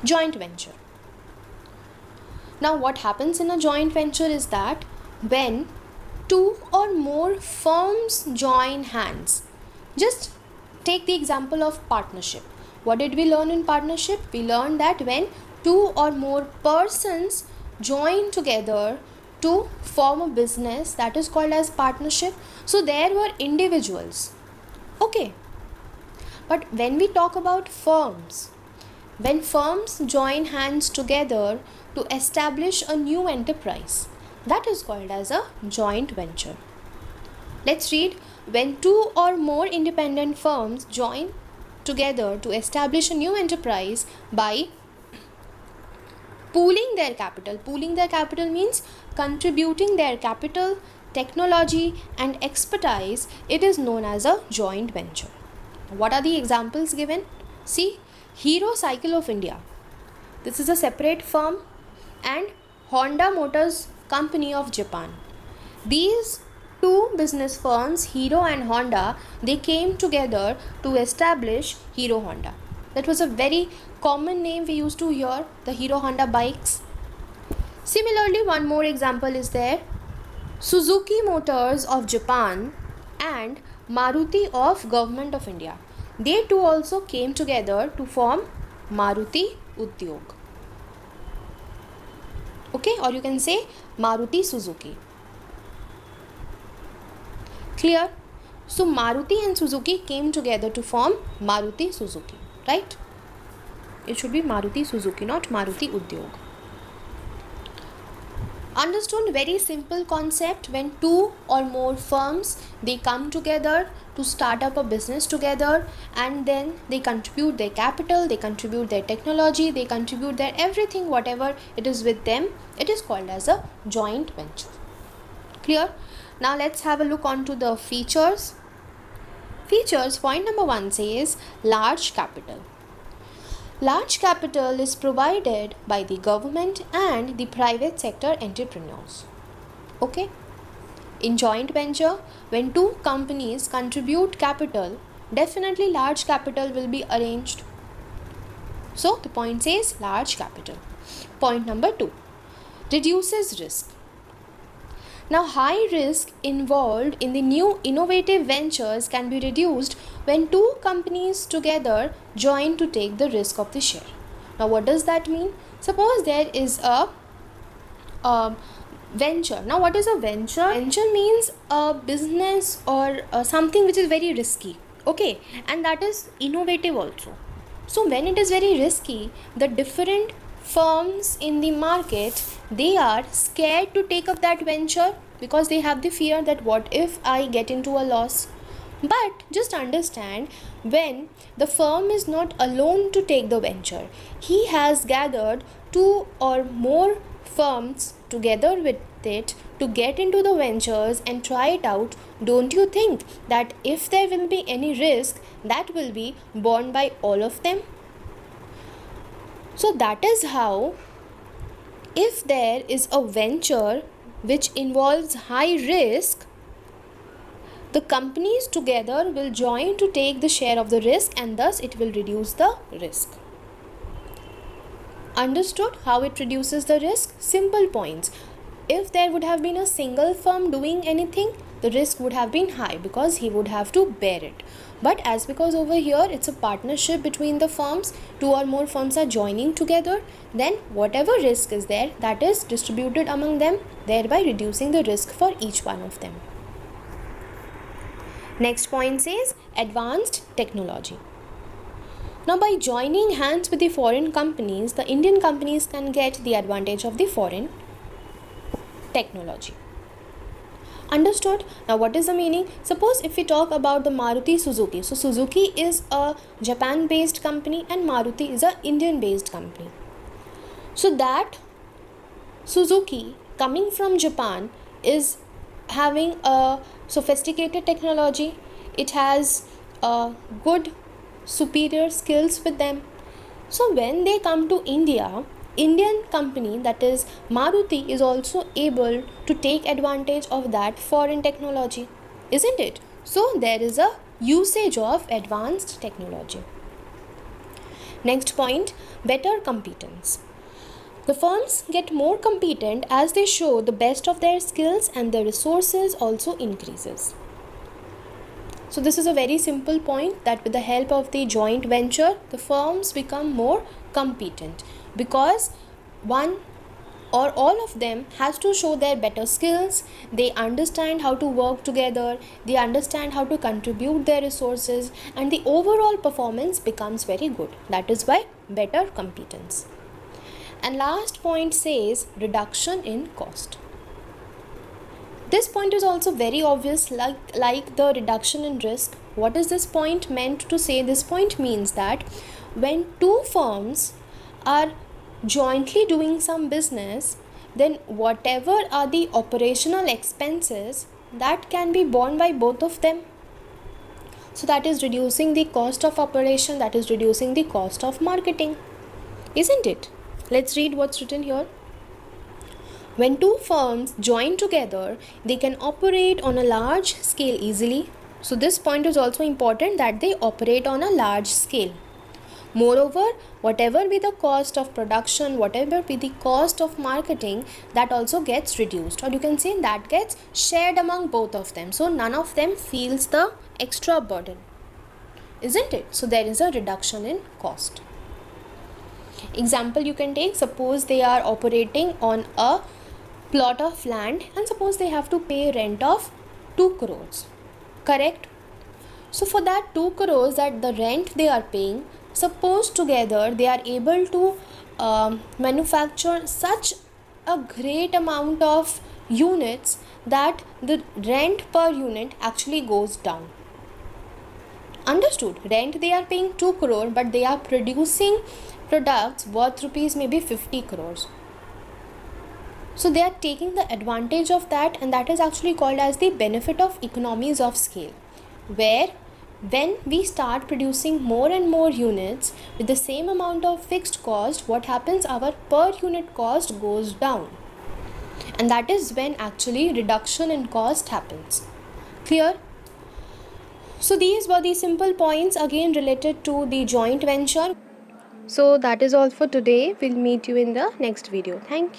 Joint venture. Now what happens in a joint venture is that when two or more firms join hands. Just take the example of partnership. What did we learn in partnership? We learned that when two or more persons join together to form a business, that is called as partnership. So there were individuals. Okay. But when we talk about firms, when firms join hands together to establish a new enterprise, that is called as a joint venture. Let's read. When two or more independent firms join together to establish a new enterprise by pooling their capital. Pooling their capital means contributing their capital, technology and expertise. It is known as a joint venture. What are the examples given? See, Hero Cycle of India. This is a separate firm, and Honda Motors Company of Japan. These two business firms, Hero and Honda, they came together to establish Hero Honda. That was a very common name we used to hear, the Hero Honda bikes. Similarly, one more example is there. Suzuki Motors of Japan and Maruti of Government of India. They too also came together to form Maruti Udyog. Okay, or you can say Maruti Suzuki. Clear? So Maruti and Suzuki came together to form Maruti Suzuki, right? It should be Maruti Suzuki, not Maruti Udyog. Understood? Very simple concept. When two or more firms, they come together to start up a business together, and then they contribute their capital, they contribute their technology, they contribute their everything, whatever it is with them, it is called as a joint venture. Clear? Now let's have a look onto the features. Features, point number 1 says large capital. Large capital is provided by the government and the private sector entrepreneurs. Okay? In joint venture, when two companies contribute capital, definitely large capital will be arranged. So the point says large capital. Point number 2, reduces risk. Now, high risk involved in the new innovative ventures can be reduced when two companies together join to take the risk of the share. Now, what does that mean? Suppose there is a venture. Now, what is a venture? Venture means a business or something which is very risky. Okay, and that is innovative also. So, when it is very risky, the different firms in the market, they are scared to take up that venture because they have the fear that what if I get into a loss. But just understand, when the firm is not alone to take the venture, he has gathered two or more firms together with it to get into the ventures and try it out. Don't you think that if there will be any risk, that will be borne by all of them? So that is how, if there is a venture which involves high risk, the companies together will join to take the share of the risk, and thus it will reduce the risk. Understood how it reduces the risk? Simple points. If there would have been a single firm doing anything, the risk would have been high because he would have to bear it. But as because over here it's a partnership between the firms, two or more firms are joining together, then whatever risk is there, that is distributed among them, thereby reducing the risk for each one of them. Next point says advanced technology. Now, by joining hands with the foreign companies, the Indian companies can get the advantage of the foreign technology. Understood? Now, what is the meaning? Suppose if we talk about the Maruti Suzuki. So, Suzuki is a Japan-based company and Maruti is a Indian-based company. So, that Suzuki coming from Japan is having a sophisticated technology. It has good superior skills with them. So when they come to India, Indian company, that is Maruti, is also able to take advantage of that foreign technology, isn't it? So there is a usage of advanced technology. Next point, Better competence. The firms get more competent as they show the best of their skills and their resources also increases. So this is a very simple point, that with the help of the joint venture, the firms become more competent because one or all of them has to show their better skills. They understand how to work together, they understand how to contribute their resources, and the overall performance becomes very good. That is why better competence. And last point says reduction in cost. This point is also very obvious, like the reduction in risk. What is this point meant to say? This point means that when two firms are jointly doing some business, then whatever are the operational expenses, that can be borne by both of them. So that is reducing the cost of operation, that is reducing the cost of marketing, isn't it? Let's read what's written here. When two firms join together, they can operate on a large scale easily. So this point is also important, that they operate on a large scale. Moreover, whatever be the cost of production, whatever be the cost of marketing, that also gets reduced, or you can say that gets shared among both of them. So none of them feels the extra burden, isn't it? So there is a reduction in cost. Example you can take, suppose they are operating on a plot of land and suppose they have to pay rent of 2 crores, correct? So for that 2 crores that the rent they are paying, suppose together they are able to manufacture such a great amount of units that the rent per unit actually goes down. Understood? Rent they are paying 2 crore, but they are producing products worth rupees maybe 50 crores. So they are taking the advantage of that, and that is actually called as the benefit of economies of scale, where when we start producing more and more units with the same amount of fixed cost, what happens? Our per unit cost goes down, and that is when actually reduction in cost happens. Clear? So these were the simple points again related to the joint venture. So that is all for today. We'll meet you in the next video. Thank you.